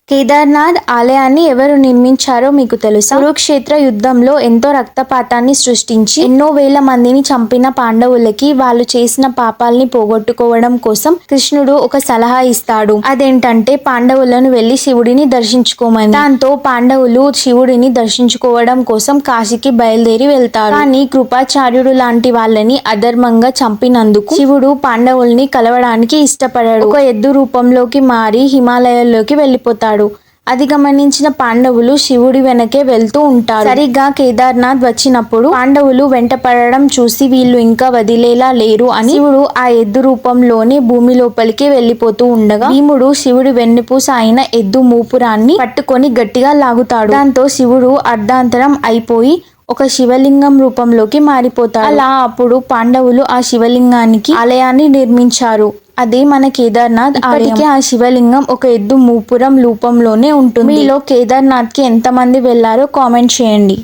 కేదార్నాథ్ ఆలయాన్ని ఎవరు నిర్మించారో మీకు తెలుసా? కురుక్షేత్ర యుద్ధంలో ఎంతో రక్తపాతాన్ని సృష్టించి ఎన్నో వేల మందిని చంపిన పాండవులకి వాళ్ళు చేసిన పాపాల్ని పోగొట్టుకోవడం కోసం కృష్ణుడు ఒక సలహా ఇస్తాడు. అదేంటంటే పాండవులను వెళ్లి శివుడిని దర్శించుకోమని. దాంతో పాండవులు శివుడిని దర్శించుకోవడం కోసం కాశీకి బయలుదేరి వెళ్తారు. కానీ కృపాచార్యుడు లాంటి వాళ్ళని అధర్మంగా చంపినందుకు శివుడు పాండవుల్ని కలవడానికి ఇష్టపడాడు. ఒక ఎద్దు రూపంలోకి మారి హిమాలయాల్లోకి వెళ్లిపోతాడు. అది గమనించిన పాండవులు శివుడి వెనకే వెళ్తూ ఉంటారు. సరిగ్గా కేదార్నాథ్ వచ్చినప్పుడు పాండవులు వెంట పడడం చూసి వీళ్ళు ఇంకా వదిలేలా లేరు అని శివుడు ఆ ఎద్దు రూపంలోనే భూమి లోపలికి వెళ్లిపోతూ ఉండగా భీముడు శివుడి వెన్నుపూస అయిన ఎద్దు మూపురాన్ని పట్టుకొని గట్టిగా లాగుతాడు. దాంతో శివుడు అర్ధాంతరం అయిపోయి ఒక శివలింగం రూపంలోకి మారిపోతాడు. అలా అప్పుడు పాండవులు ఆ శివలింగానికి ఆలయాన్ని నిర్మించారు. అదే మన కేదార్నాథ్. ఇప్పటికే ఆ శివలింగం ఒక ఎద్దు మూపురం రూపంలోనే ఉంటుంది. మీలో కేదార్నాథ్ కి ఎంతమంది వెళ్లారో కామెంట్ చేయండి.